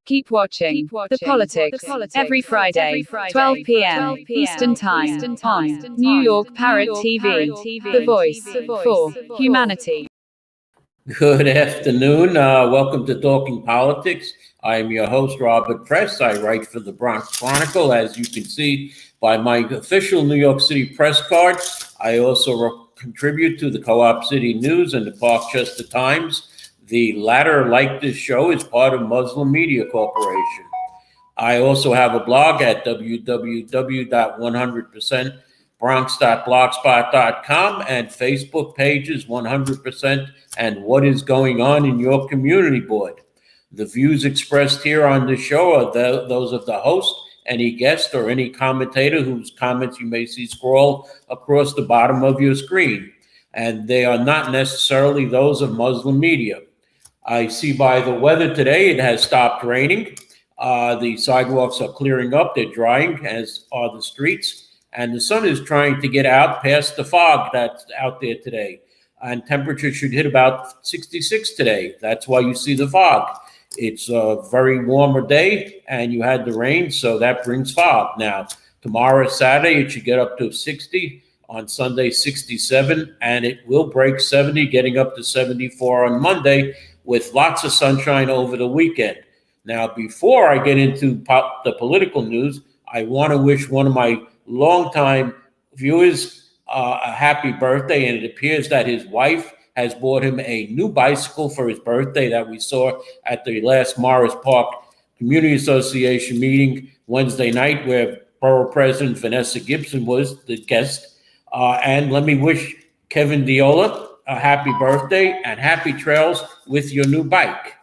Keep watching The Politics every Friday, 12 p.m. Eastern Time on New York Parrot TV, the voice for humanity. Good afternoon. Welcome to Talking Politics. I am your host, Robert Press. I write for the Bronx Chronicle, as you can see by my official New York City press card. I also contribute to the Co-op City News and the Parkchester Times. The latter, like this show, is part of Muslim Media Corporation. I also have a blog at www.100%bronx.blogspot.com and Facebook pages 100% and What is Going On in Your Community Board. The views expressed here on the show are those of the host, any guest, or any commentator whose comments you may see scroll across the bottom of your screen. And they are not necessarily those of Muslim media. I see by the weather today, it has stopped raining. The sidewalks are clearing up. They're drying, as are the streets. And the sun is trying to get out past the fog that's out there today. And temperature should hit about 66 today. That's why you see the fog. It's a very warmer day, and you had the rain, so that brings fog. Now, tomorrow, Saturday, it should get up to 60. On Sunday, 67, and it will break 70, getting up to 74 on Monday, with lots of sunshine over the weekend. Now, before I get into the political news, I want to wish one of my longtime viewers a happy birthday, and it appears that his wife has bought him a new bicycle for his birthday that we saw at the last Morris Park Community Association meeting Wednesday night, where Borough President Vanessa Gibson was the guest. And let me wish Kevin Diola a happy birthday and happy trails with your new bike.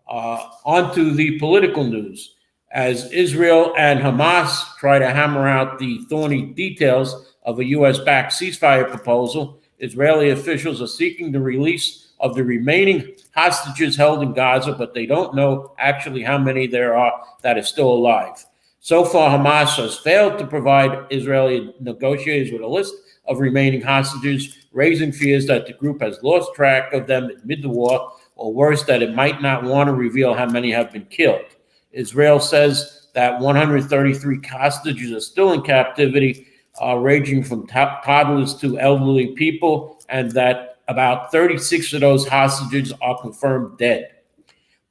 On to the political news. As Israel and Hamas try to hammer out the thorny details of a U.S.-backed ceasefire proposal, Israeli officials are seeking the release of the remaining hostages held in Gaza, but they don't know actually how many there are that are still alive. So far, Hamas has failed to provide Israeli negotiators with a list of remaining hostages, raising fears that the group has lost track of them amid the war, or worse, that it might not want to reveal how many have been killed. Israel says that 133 hostages are still in captivity, ranging from toddlers to elderly people, and that about 36 of those hostages are confirmed dead.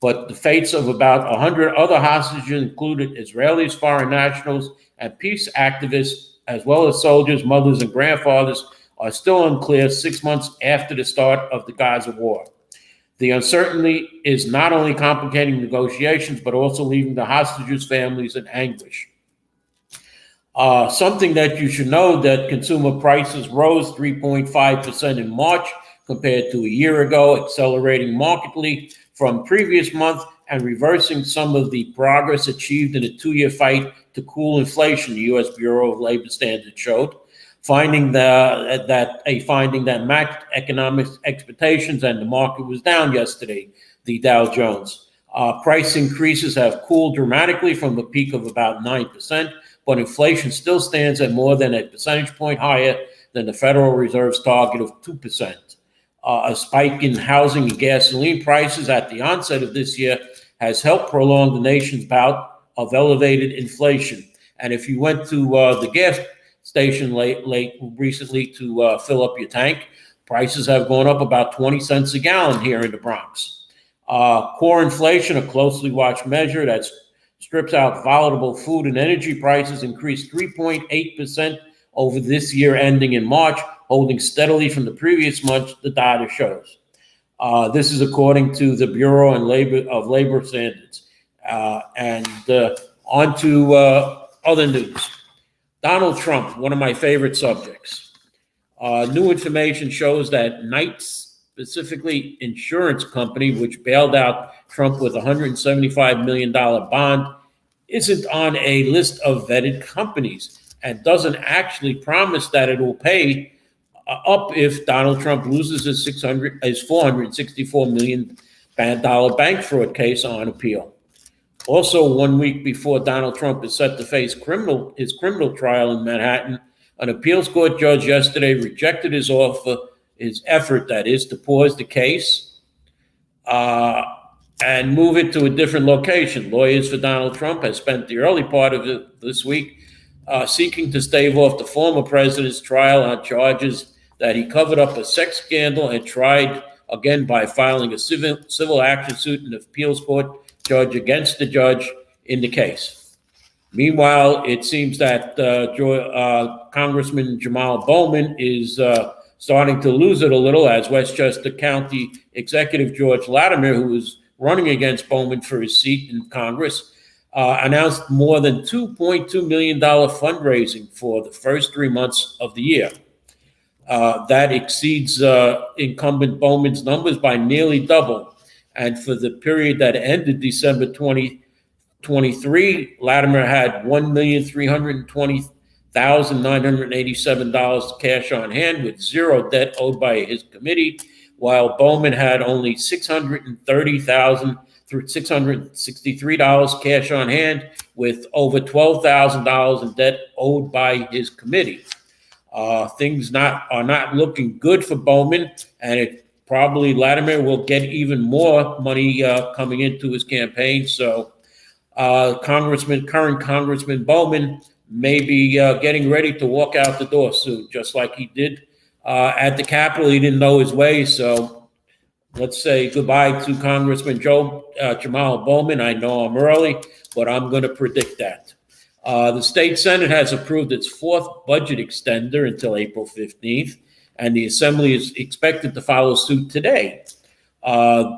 But the fates of about 100 other hostages, included Israelis, foreign nationals, and peace activists, as well as soldiers, mothers, and grandfathers, are still unclear 6 months after the start of the Gaza war. The uncertainty is not only complicating negotiations, but also leaving the hostages' families in anguish. Something that you should know, that consumer prices rose 3.5% in March compared to a year ago, accelerating markedly from previous month and reversing some of the progress achieved in a two-year fight to cool inflation, the U.S. Bureau of Labor Standards showed, finding that matched economic expectations, and the market was down yesterday, the Dow Jones. Price increases have cooled dramatically from a peak of about 9%, but inflation still stands at more than a percentage point higher than the Federal Reserve's target of 2%. A spike in housing and gasoline prices at the onset of this year has helped prolong the nation's bout of elevated inflation. And if you went to the gas station recently to fill up your tank, prices have gone up about 20 cents a gallon here in the Bronx. Core inflation, a closely watched measure that strips out volatile food and energy prices, increased 3.8% over this year ending in March, holding steadily from the previous month, the data shows. This is according to the Bureau of Labor Standards. On to other news. Donald Trump, one of my favorite subjects. New information shows that Knight, specifically insurance company, which bailed out Trump with a $175 million bond, isn't on a list of vetted companies and doesn't actually promise that it will pay up if Donald Trump loses his $464 million bank fraud case on appeal. Also, 1 week before Donald Trump is set to face his criminal trial in Manhattan, an appeals court judge yesterday rejected his effort, that is, to pause the case. and move it to a different location. Lawyers for Donald Trump has spent the early part of this week seeking to stave off the former president's trial on charges that he covered up a sex scandal and tried again by filing a civil action suit in the appeals court judge against the judge in the case. Meanwhile, it seems that Congressman Jamal Bowman is starting to lose it a little, as Westchester County Executive George Latimer, who was running against Bowman for his seat in Congress, announced more than $2.2 million fundraising for the first 3 months of the year. That exceeds incumbent Bowman's numbers by nearly double. And for the period that ended December 2023, Latimer had $1,320,987 cash on hand with zero debt owed by his committee, while Bowman had only $630,663 cash on hand with over $12,000 in debt owed by his committee. Things are not looking good for Bowman, and probably Latimer will get even more money coming into his campaign. So current Congressman Bowman may be getting ready to walk out the door soon, just like he did at the Capitol. He didn't know his way, so let's say goodbye to Congressman Jamal Bowman. I know I'm early, but I'm going to predict that. The state Senate has approved its fourth budget extender until April 15th, and the Assembly is expected to follow suit today.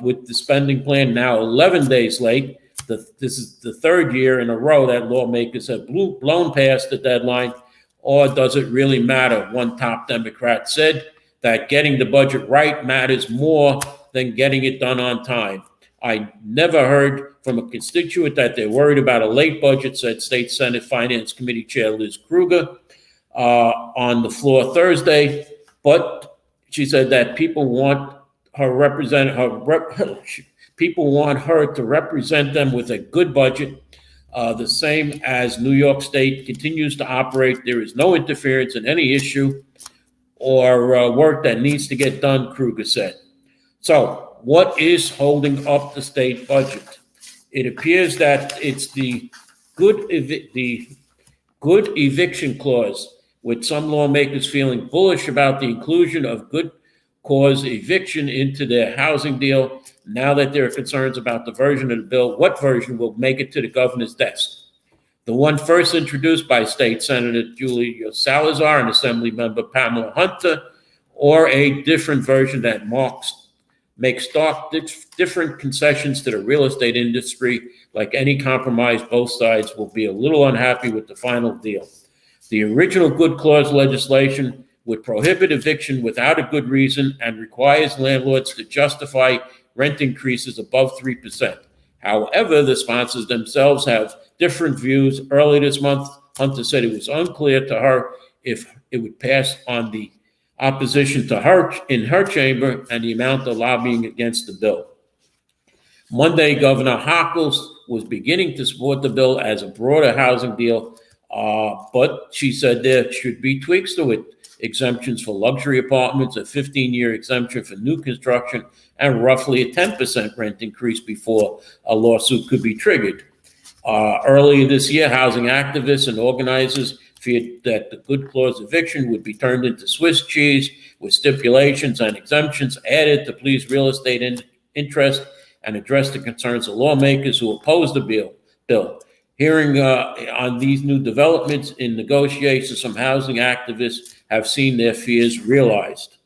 With the spending plan now 11 days late, this is the third year in a row that lawmakers have blown past the deadline. Or does it really matter? One top Democrat said that getting the budget right matters more than getting it done on time. I never heard from a constituent that they're worried about a late budget, said State Senate Finance Committee Chair Liz Krueger on the floor Thursday. But she said that people want her to represent them with a good budget, the same as New York State continues to operate. There is no interference in any issue or work that needs to get done, Krueger said. So, what is holding up the state budget? It appears that it's the good eviction clause, with some lawmakers feeling bullish about the inclusion of good cause eviction into their housing deal. Now that there are concerns about the version of the bill, what version will make it to the governor's desk? The one first introduced by State Senator Julia Salazar and Assembly Member Pamela Hunter, or a different version that makes stark different concessions to the real estate industry. Like any compromise, both sides will be a little unhappy with the final deal. The original good clause legislation would prohibit eviction without a good reason and requires landlords to justify rent increases above 3%. However, the sponsors themselves have different views. Early this month, Hunter said it was unclear to her if it would pass on the opposition to her in her chamber and the amount of lobbying against the bill. Monday, Governor Hochul was beginning to support the bill as a broader housing deal, but she said there should be tweaks to it. Exemptions for luxury apartments, a 15-year exemption for new construction, and roughly a 10% rent increase before a lawsuit could be triggered. Earlier this year, housing activists and organizers feared that the good clause eviction would be turned into Swiss cheese, with stipulations and exemptions added to please real estate interest and address the concerns of lawmakers who oppose the bill. Hearing on these new developments in negotiations, some housing activists have seen their fears realized.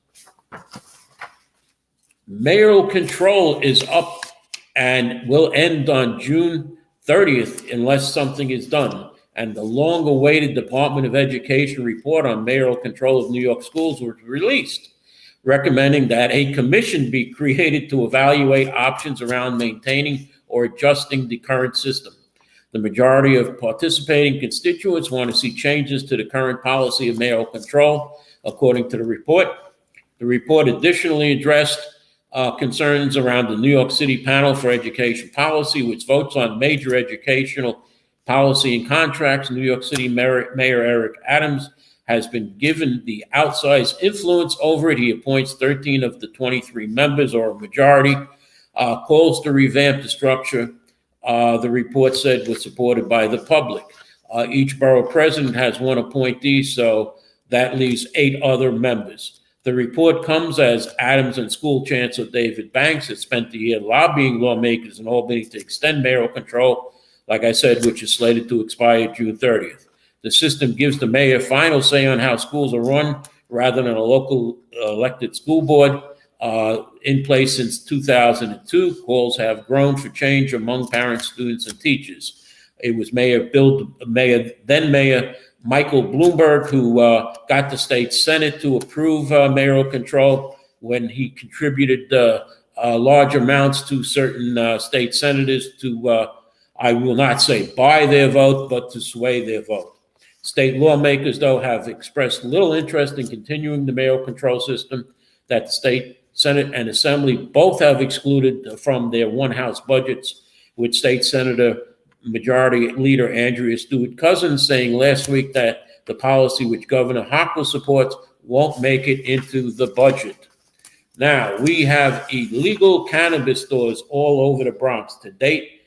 Mayoral control is up and will end on June 30th unless something is done. And the long-awaited Department of Education report on mayoral control of New York schools was released, recommending that a commission be created to evaluate options around maintaining or adjusting the current system. The majority of participating constituents want to see changes to the current policy of mayoral control, according to the report. The report additionally addressed concerns around the New York City Panel for Education Policy, which votes on major educational policy and contracts. New York City Mayor Eric Adams has been given the outsized influence over it. He appoints 13 of the 23 members, or a majority. calls to revamp the structure. The report said was supported by the public. Each borough president has one appointee, so that leaves 8 other members. The report comes as Adams and School Chancellor David Banks has spent the year lobbying lawmakers in Albany to extend mayoral control, like I said, which is slated to expire June 30th. The system gives the mayor final say on how schools are run rather than a local elected school board. In place since 2002, calls have grown for change among parents, students, and teachers. It was then Mayor Michael Bloomberg who got the state Senate to approve mayoral control when he contributed large amounts to certain state senators to, I will not say buy their vote, but to sway their vote. State lawmakers, though, have expressed little interest in continuing the mayoral control system that the state Senate and Assembly both have excluded from their one-house budgets, with State Senator Majority Leader Andrea Stewart-Cousins saying last week that the policy which Governor Hochul supports won't make it into the budget. Now, we have illegal cannabis stores all over the Bronx. To date,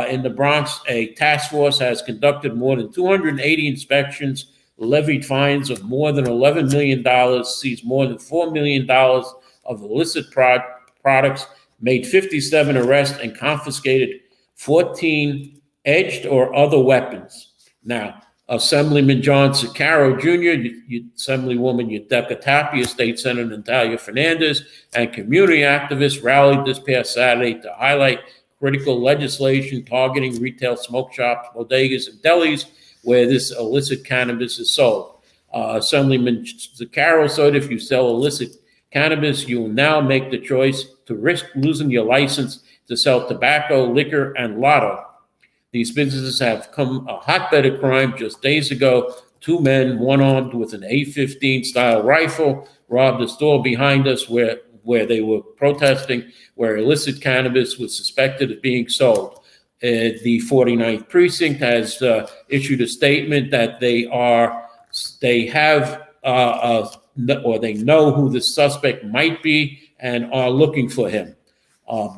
in the Bronx, a task force has conducted more than 280 inspections, levied fines of more than $11 million, seized more than $4 million of illicit products, made 57 arrests, and confiscated 14 edged or other weapons. Now, Assemblyman John Sicaro Jr., Assemblywoman Yudeca Tapia, State Senator Natalia Fernandez, and community activists rallied this past Saturday to highlight critical legislation targeting retail smoke shops, bodegas, and delis where this illicit cannabis is sold. Assemblyman Sicaro said if you sell illicit cannabis, you will now make the choice to risk losing your license to sell tobacco, liquor, and lotto. These businesses have come a hotbed of crime. Just days ago, 2 men, one armed with an A-15 style rifle, robbed a store behind us where they were protesting, where illicit cannabis was suspected of being sold. The 49th precinct has issued a statement that they know who the suspect might be and are looking for him.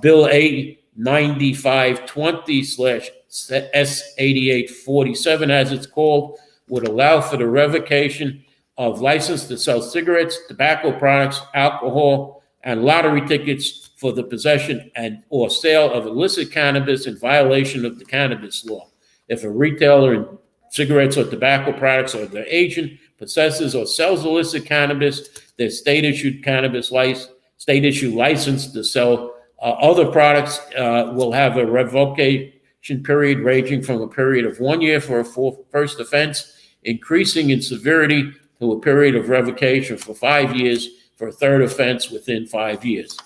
Bill A 9520/S8847, as it's called, would allow for the revocation of license to sell cigarettes, tobacco products, alcohol, and lottery tickets for the possession and or sale of illicit cannabis in violation of the cannabis law. If a retailer in cigarettes or tobacco products or their agent possesses or sells illicit cannabis, their state-issued license to sell other products will have a revocation period ranging from a period of 1 year for a first offense, increasing in severity to a period of revocation for 5 years for a third offense within 5 years.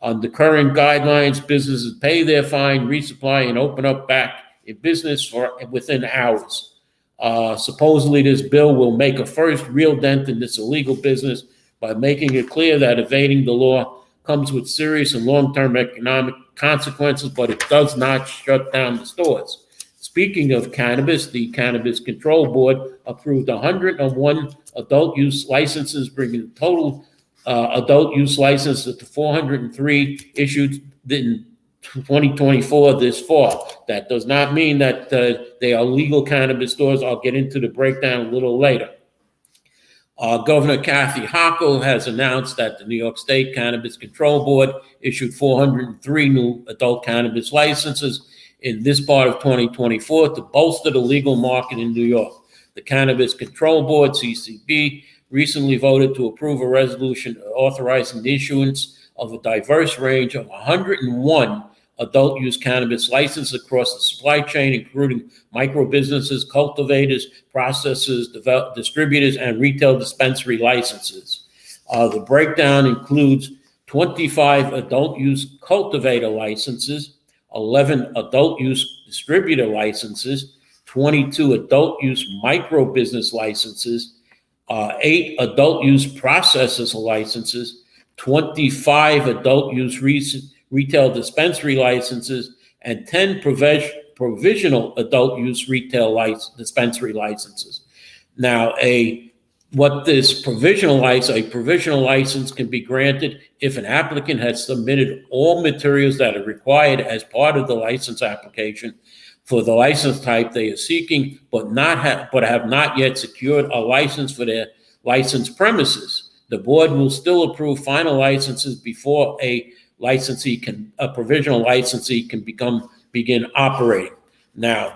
Under current guidelines, businesses pay their fine, resupply, and open up back in business within hours. Supposedly, this bill will make a first real dent in this illegal business by making it clear that evading the law comes with serious and long-term economic consequences, but it does not shut down the stores. Speaking of cannabis, the Cannabis Control Board approved 101 adult use licenses, bringing the total adult use licenses to 403 issued in 2024 this fall. That does not mean that they are legal cannabis stores. I'll get into the breakdown a little later. Governor Kathy Hochul has announced that the New York State Cannabis Control Board issued 403 new adult cannabis licenses in this part of 2024 to bolster the legal market in New York. The Cannabis Control Board, CCB, recently voted to approve a resolution authorizing the issuance of a diverse range of 101 adult use cannabis licenses across the supply chain, including micro businesses, cultivators, processors, distributors, and retail dispensary licenses. The breakdown includes 25 adult use cultivator licenses, 11 adult use distributor licenses, 22 adult use micro business licenses, 8 adult use processors licenses, 25 adult use retail dispensary licenses, and 10 provisional adult use retail dispensary licenses. Now, what this a provisional license can be granted if an applicant has submitted all materials that are required as part of the license application for the license type they are seeking, but have not yet secured a license for their licensed premises. The board will still approve final licenses before a provisional licensee can begin operating. Now,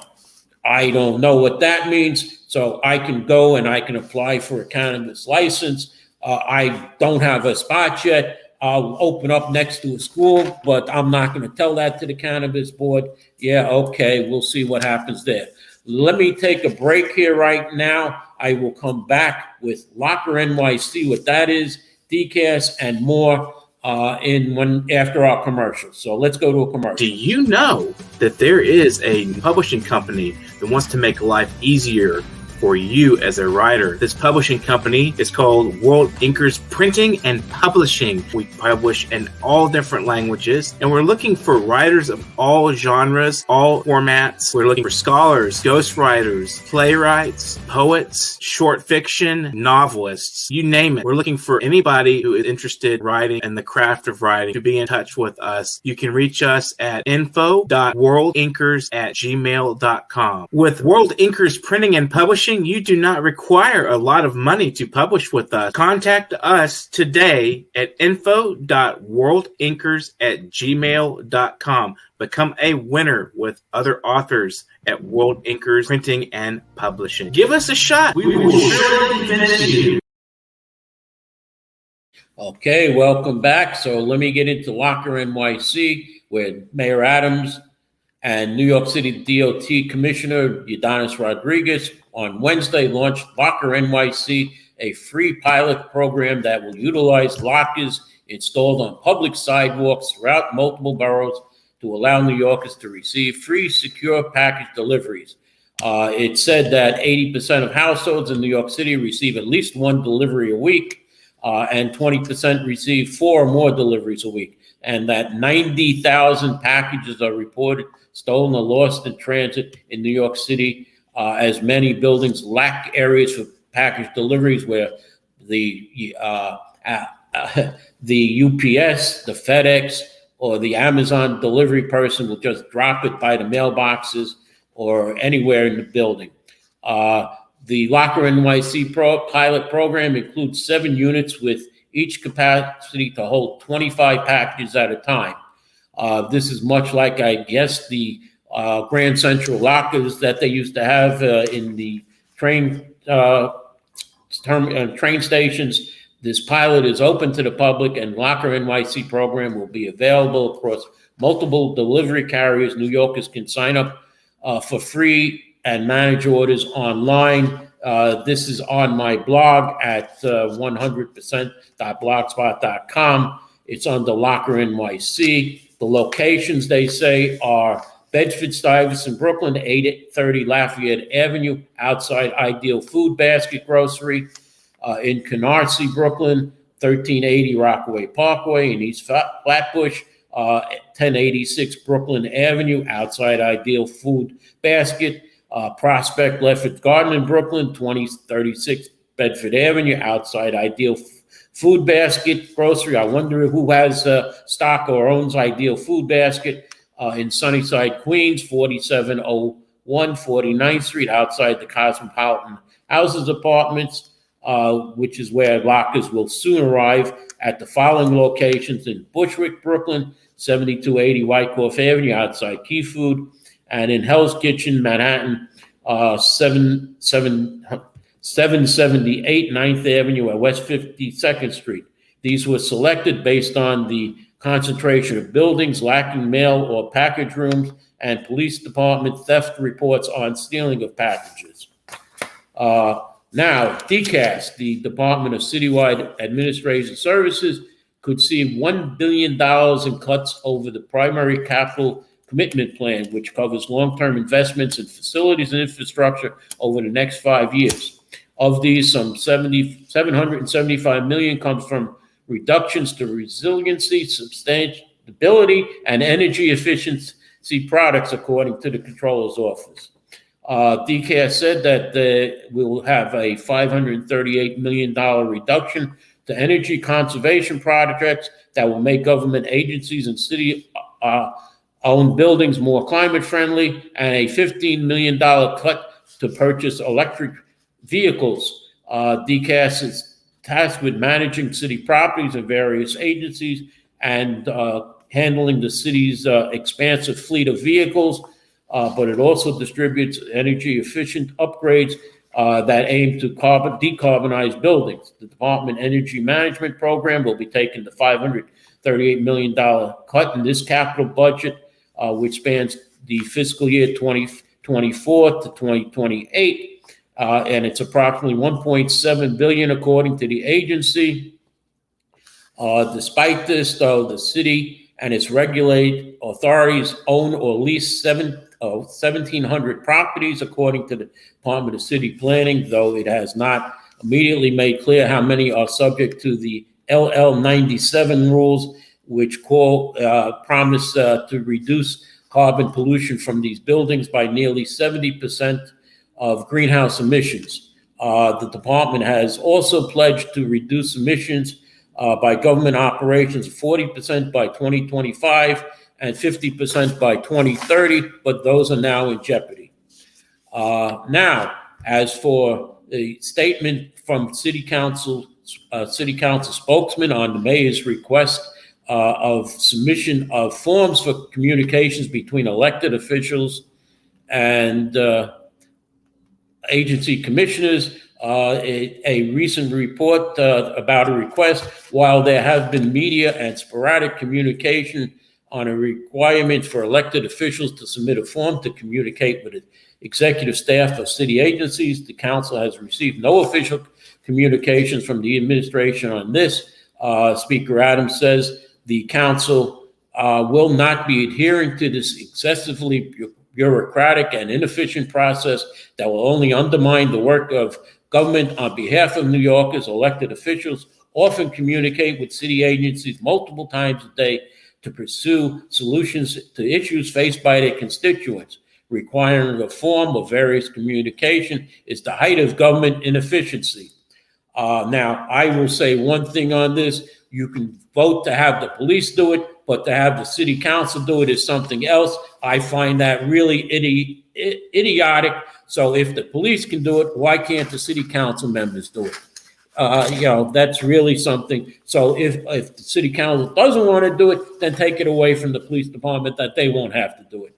I don't know what that means, so I can go and I can apply for a cannabis license. I don't have a spot yet. I'll open up next to a school, but I'm not going to tell that to the cannabis board. Yeah, okay, we'll see what happens there. Let me take a break here right now. I will come back with Locker NYC, what that is, DCAS, and more after our commercial. So let's go to a commercial. Do you know that there is a publishing company that wants to make life easier for you as a writer? This publishing company is called World Inkers Printing and Publishing. We publish in all different languages, and we're looking for writers of all genres, all formats. We're looking for scholars, ghostwriters, playwrights, poets, short fiction, novelists, you name it. We're looking for anybody who is interested in writing and the craft of writing to be in touch with us. You can reach us at info.worldinkers@gmail.com. With World Inkers Printing and Publishing, you do not require a lot of money to publish with us. Contact us today at info.worldinkers@gmail.com. Become a winner with other authors at World Inkers Printing and Publishing. Give us a shot. We will surely finish you. Okay, welcome back. So let me get into Locker NYC, where Mayor Adams and New York City DOT Commissioner Ydanis Rodriguez on Wednesday launched Locker NYC, a free pilot program that will utilize lockers installed on public sidewalks throughout multiple boroughs to allow New Yorkers to receive free, secure package deliveries. It said that 80% of households in New York City receive at least one delivery a week, and 20% receive 4 or more deliveries a week, and that 90,000 packages are reported stolen or lost in transit in New York City, as many buildings lack areas for package deliveries where the UPS, the FedEx, or the Amazon delivery person will just drop it by the mailboxes or anywhere in the building. The Locker NYC pilot program includes 7 units with each capacity to hold 25 packages at a time. This is much like, I guess, the Grand Central lockers that they used to have in the train stations. This pilot is open to the public, and Locker NYC program will be available across multiple delivery carriers. New Yorkers can sign up for free and manage orders online. This is on my blog at 100%.blogspot.com. It's under Locker NYC. The locations, they say, are Bedford-Stuyvesant, Brooklyn, 830 Lafayette Avenue, outside Ideal Food Basket Grocery. In Canarsie, Brooklyn, 1380 Rockaway Parkway. In East Flatbush, 1086 Brooklyn Avenue, outside Ideal Food Basket. Prospect Lefferts Garden in Brooklyn, 2036 Bedford Avenue, outside Ideal Food Basket Grocery. I wonder who has stock or owns Ideal Food Basket. In Sunnyside, Queens, 4701 49th Street, outside the Cosmopolitan Houses Apartments, which is where lockers will soon arrive at the following locations: in Bushwick, Brooklyn, 7280 Wyckoff Avenue, outside Key Food, and in Hell's Kitchen, Manhattan, 778 9th Avenue at West 52nd Street. These were selected based on the concentration of buildings lacking mail or package rooms and police department theft reports on stealing of packages. Now, DCAS, the Department of Citywide Administration Services, could see $1 billion in cuts over the primary capital commitment plan, which covers long-term investments in facilities and infrastructure over the next 5 years. Of these, some $775 million comes from reductions to resiliency, sustainability, and energy efficiency products, according to the Controller's Office. DCAS said that we'll have a $538 million reduction to energy conservation projects that will make government agencies and city owned buildings more climate friendly, and a $15 million cut to purchase electric vehicles. DCAS is tasked with managing city properties of various agencies and handling the city's expansive fleet of vehicles, but it also distributes energy efficient upgrades that aim to decarbonize buildings. The Department Energy Management Program will be taking the $538 million cut in this capital budget, which spans the fiscal year 2024 to 2028. And it's approximately $1.7 billion according to the agency. Despite this, though, the city and its regulated authorities own or lease 1,700 properties, according to the Department of City Planning, though it has not immediately made clear how many are subject to the LL 97 rules, which promise to reduce carbon pollution from these buildings by nearly 70% of greenhouse emissions. The department has also pledged to reduce emissions by government operations 40% by 2025 and 50% by 2030, but those are now in jeopardy. Now, as for the statement from City Council spokesman on the mayor's request of submission of forms for communications between elected officials and agency commissioners, a recent report about a request, while there have been media and sporadic communication on a requirement for elected officials to submit a form to communicate with the executive staff of city agencies, the council has received no official communications from the administration on this. Speaker Adams says the council will not be adhering to this excessively bureaucratic and inefficient process that will only undermine the work of government on behalf of New Yorkers. Elected officials often communicate with city agencies multiple times a day to pursue solutions to issues faced by their constituents. Requiring a form of various communication is the height of government inefficiency. Now, I will say one thing on this. You can vote to have the police do it, but to have the city council do it is something else. I find that really idiotic. So if the police can do it, why can't the city council members do it? That's really something. So if the city council doesn't want to do it, then take it away from the police department that they won't have to do it.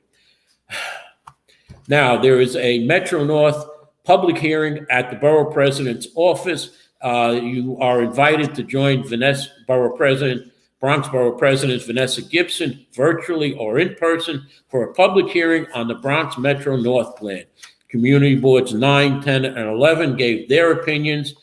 Now, there is a Metro North public hearing at the Borough President's office. You are invited to join Bronx Borough President Vanessa Gibson, virtually or in person, for a public hearing on the Bronx Metro North Plan. Community Boards 9, 10, and 11 gave their opinions.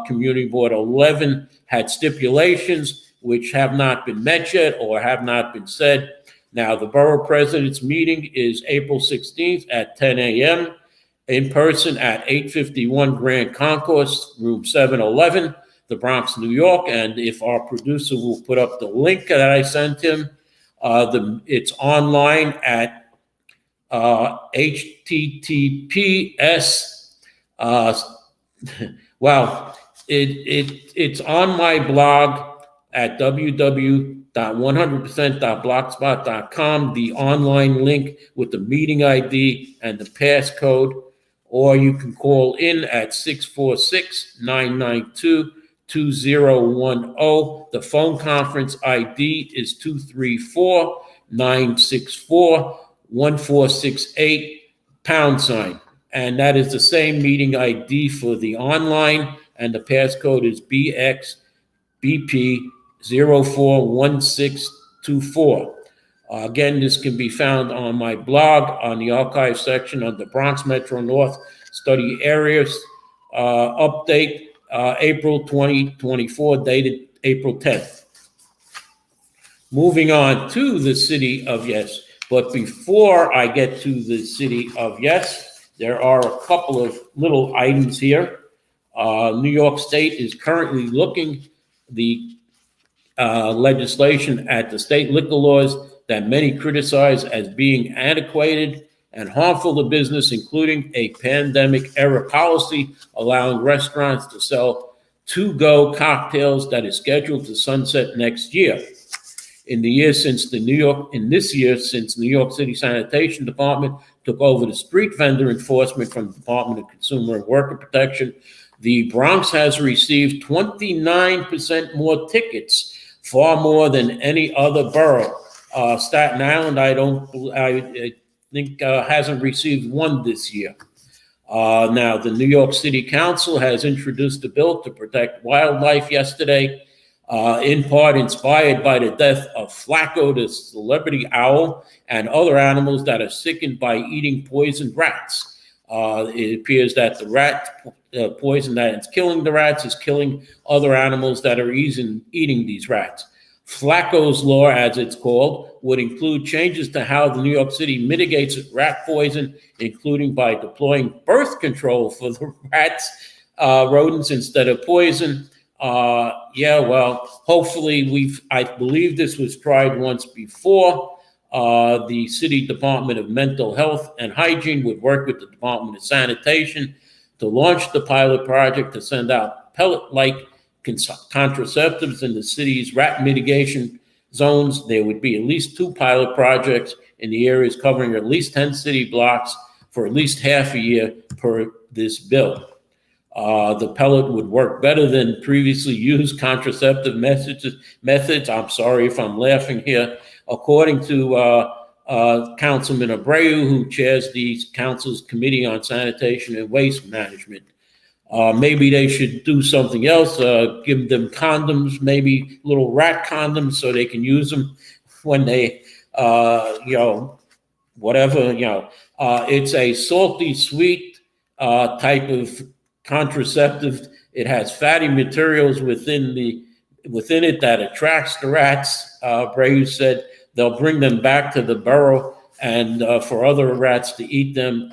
Community Board 11 had stipulations which have not been met yet or have not been said. Now, the Borough President's meeting is April 16th at 10 a.m. in person at 851 Grand Concourse, room 711, the Bronx, New York. And if our producer will put up the link that I sent him, it's online at HTTPS. It's on my blog at www.100%.blogspot.com, the online link with the meeting ID and the passcode, or you can call in at 646-992-2010. The phone conference ID is 234-964-1468 #. And that is the same meeting ID for the online, and the passcode is BXBP041624. Again, this can be found on my blog on the archive section of the Bronx Metro North Study Areas update, April 2024, dated April 10th. Moving on to the city of Yes. But before I get to the city of Yes, there are a couple of little items here. New York State is currently looking the legislation at the state liquor laws that many criticize as being antiquated and harmful to business, including a pandemic-era policy allowing restaurants to sell to-go cocktails that is scheduled to sunset next year. In this year, since New York City Sanitation Department took over the street vendor enforcement from the Department of Consumer and Worker Protection, the Bronx has received 29% more tickets, far more than any other borough. Staten Island, I think hasn't received one this year. Now, the New York City Council has introduced a bill to protect wildlife yesterday, in part inspired by the death of Flacco, the celebrity owl, and other animals that are sickened by eating poisoned rats. It appears that the rat poison that is killing the rats is killing other animals that are eating these rats. Flacco's Law, as it's called, would include changes to how the New York City mitigates rat poison, including by deploying birth control for the rats, rodents, instead of poison. Hopefully I believe this was tried once before. The City Department of Mental Health and Hygiene would work with the Department of Sanitation to launch the pilot project to send out pellet-like contraceptives in the city's rat mitigation zones. There would be at least 2 pilot projects in the areas covering at least 10 city blocks for at least half a year per this bill. The pellet would work better than previously used contraceptive methods. I'm sorry if I'm laughing here. According to Councilman Abreu, who chairs the council's Committee on Sanitation and Waste Management. Maybe they should do something else, give them condoms, maybe little rat condoms, so they can use them when they, whatever, it's a salty, sweet type of contraceptive. It has fatty materials within it that attracts the rats. Abreu said they'll bring them back to the borough and for other rats to eat them.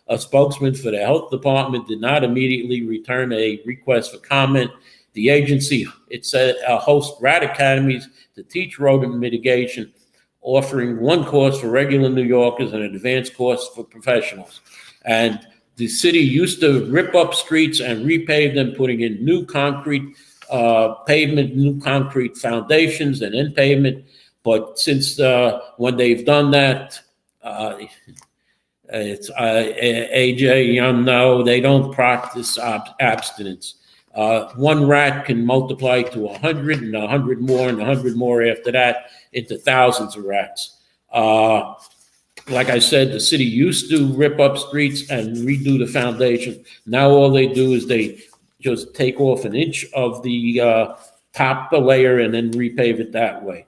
A spokesman for the health department did not immediately return a request for comment. The agency, it said, hosts rat academies to teach rodent mitigation, offering one course for regular New Yorkers and an advanced course for professionals. And the city used to rip up streets and repave them, putting in new concrete pavement, new concrete foundations and in pavement. But since when they've done that, it's AJ, no, they don't practice abstinence. One rat can multiply to 100 and 100 more and 100 more after that into thousands of rats. Like I said, the city used to rip up streets and redo the foundation. Now all they do is they just take off an inch of the top layer and then repave it that way.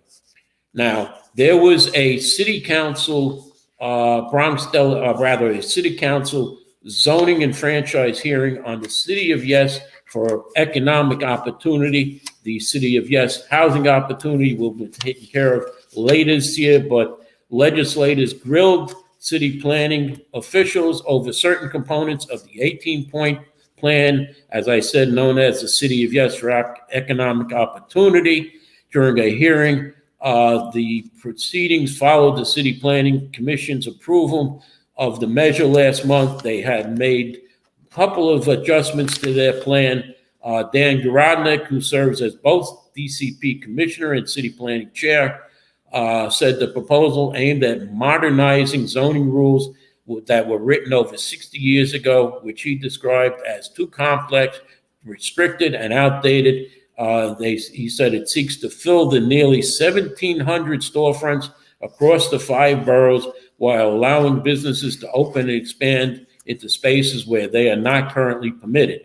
Now, there was a city council a city council zoning and franchise hearing on the City of Yes for economic opportunity. The City of Yes housing opportunity will be taken care of later this year, but legislators grilled city planning officials over certain components of the 18-point plan, as I said, known as the City of Yes for economic opportunity. During a hearing, the proceedings followed the City Planning Commission's approval of the measure last month. They had made a couple of adjustments to their plan. Dan Garodnik, who serves as both DCP Commissioner and City Planning Chair, said the proposal aimed at modernizing zoning rules that were written over 60 years ago, which he described as too complex, restricted, and outdated. He said it seeks to fill the nearly 1,700 storefronts across the 5 boroughs while allowing businesses to open and expand into spaces where they are not currently permitted.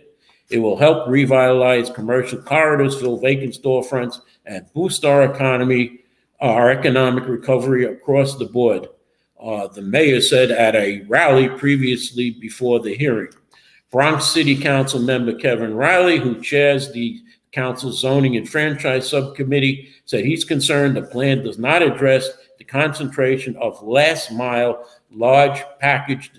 It will help revitalize commercial corridors, fill vacant storefronts, and boost our economy, our economic recovery across the board, the mayor said at a rally previously before the hearing. Bronx City Council member Kevin Riley, who chairs the Council's Zoning and Franchise Subcommittee, said he's concerned the plan does not address the concentration of last-mile large package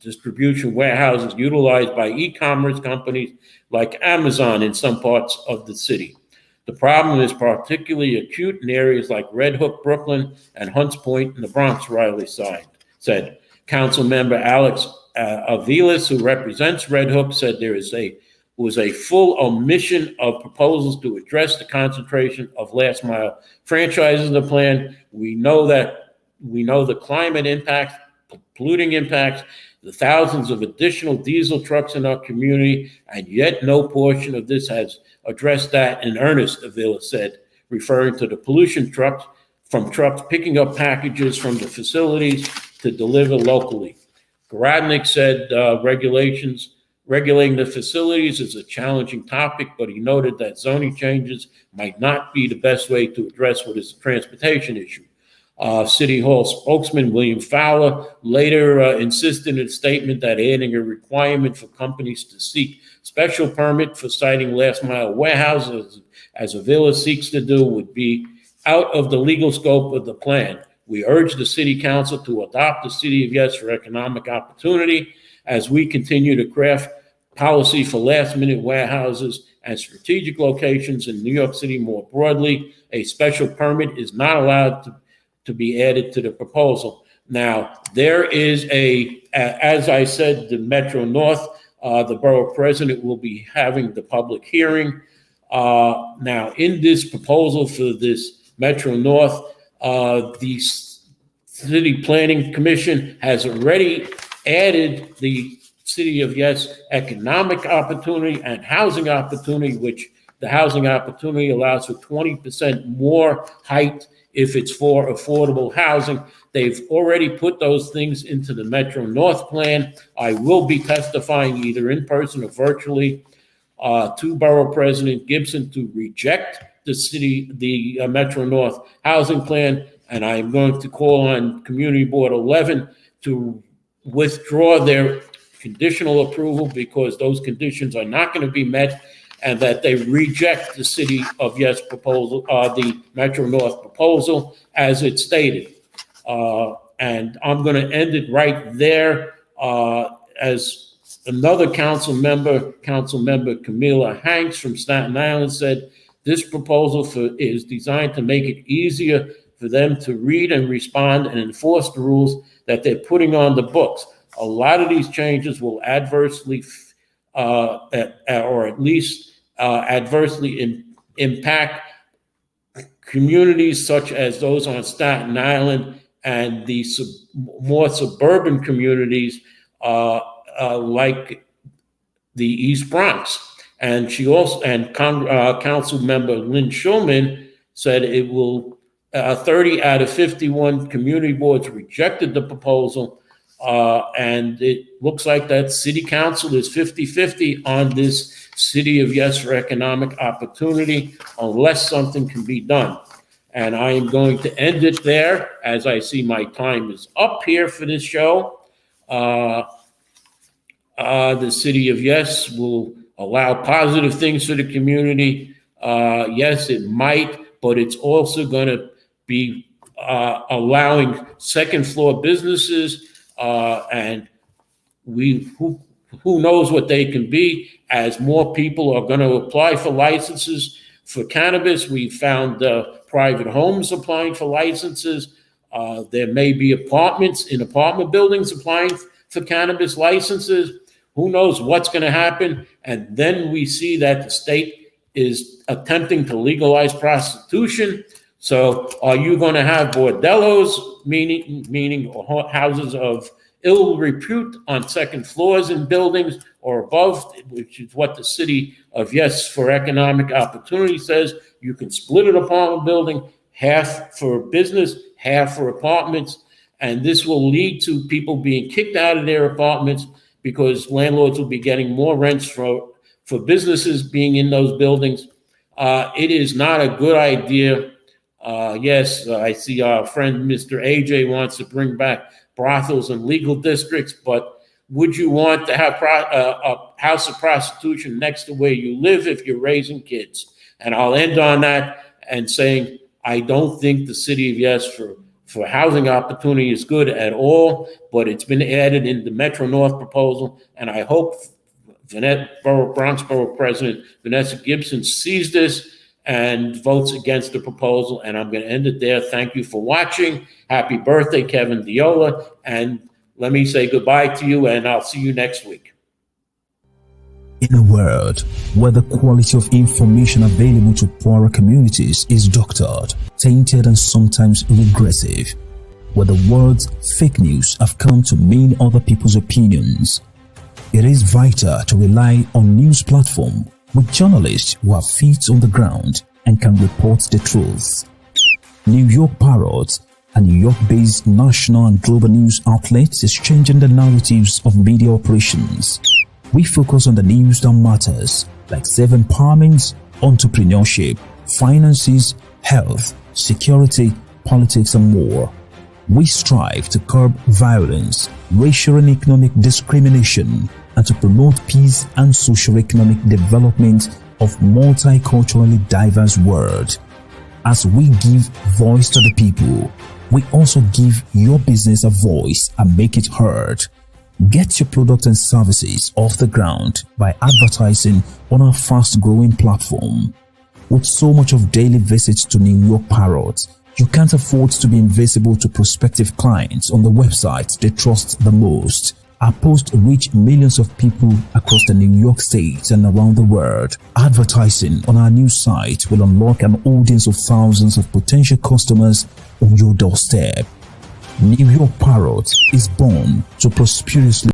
distribution warehouses utilized by e-commerce companies like Amazon in some parts of the city. The problem is particularly acute in areas like Red Hook, Brooklyn, and Hunts Point in the Bronx, Riley said. Council member Alex Aviles, who represents Red Hook, said there was a full omission of proposals to address the concentration of last mile franchises in the plan. We know the climate impact, polluting impacts, the thousands of additional diesel trucks in our community, and yet no portion of this has addressed that in earnest, Avila said, referring to the pollution trucks picking up packages from the facilities to deliver locally. Garadnik said regulating the facilities is a challenging topic, but he noted that zoning changes might not be the best way to address what is a transportation issue. City Hall spokesman William Fowler later insisted in a statement that adding a requirement for companies to seek special permit for siting last mile warehouses, as Avila seeks to do, would be out of the legal scope of the plan. We urge the City Council to adopt the City of Yes for economic opportunity as we continue to craft policy for last-minute warehouses and strategic locations in New York City more broadly. A special permit is not allowed to be added to the proposal. Now, there is as I said, the Metro North, the borough president will be having the public hearing. Now, in this proposal for this Metro North, the City Planning Commission has already added the City of Yes economic opportunity and housing opportunity, which the housing opportunity allows for 20% more height if it's for affordable housing. They've already put those things into the Metro North plan. I will be testifying either in person or virtually to Borough President Gibson to reject the Metro North housing plan, and I'm going to call on Community Board 11 to withdraw their conditional approval because those conditions are not going to be met, and that they reject the City of Yes proposal, the Metro North proposal as it's stated. And I'm going to end it right there. As another council member Camilla Hanks from Staten Island said, this proposal is designed to make it easier for them to read and respond and enforce the rules that they're putting on the books. A lot of these changes will adversely, or at least adversely impact communities such as those on Staten Island and the more suburban communities like the East Bronx. And she also, Council Member Lynn Schulman said it will, 30 out of 51 community boards rejected the proposal. And it looks like that City Council is 50-50 on this City of Yes for economic opportunity, unless something can be done. And I am going to end it there, as I see my time is up here for this show. The City of Yes will allow positive things for the community. Yes, it might, but it's also going to be allowing second floor businesses, and who knows what they can be as more people are going to apply for licenses for cannabis. We found private homes applying for licenses. There may be apartments in apartment buildings applying for cannabis licenses. Who knows what's going to happen? And then we see that the state is attempting to legalize prostitution. So are you going to have bordellos, meaning houses of ill repute on second floors in buildings or above, which is what the City of Yes for economic opportunity says? You can split an apartment building, half for business, half for apartments. And this will lead to people being kicked out of their apartments because landlords will be getting more rents for businesses being in those buildings. It is not a good idea. Yes, I see our friend Mr. AJ wants to bring back brothels and legal districts, but would you want to have a house of prostitution next to where you live if you're raising kids? And I'll end on that and saying I don't think the City of Yes for housing opportunity is good at all, but it's been added in the Metro North proposal, and I hope Bronx Borough President Vanessa Gibson sees this and votes against the proposal. And I'm going to end it there. Thank you for watching. Happy birthday, Kevin Diola. And let me say goodbye to you, and I'll see you next week. In a world where the quality of information available to poorer communities is doctored, tainted, and sometimes regressive, where the words fake news have come to mean other people's opinions, it is vital to rely on news platforms with journalists who have feet on the ground and can report the truth. New York Parrot, a New York-based national and global news outlet, is changing the narratives of media operations. We focus on the news that matters, like self-empowerment, entrepreneurship, finances, health, security, politics, and more. We strive to curb violence, racial and economic discrimination, and to promote peace and socio-economic development of multiculturally diverse world. As we give voice to the people, we also give your business a voice and make it heard. Get your products and services off the ground by advertising on our fast-growing platform. With so much of daily visits to New York Parrot, you can't afford to be invisible to prospective clients on the website they trust the most. Our posts reach millions of people across the New York State and around the world. Advertising on our new site will unlock an audience of thousands of potential customers on your doorstep. New York Parrot is born to prosperously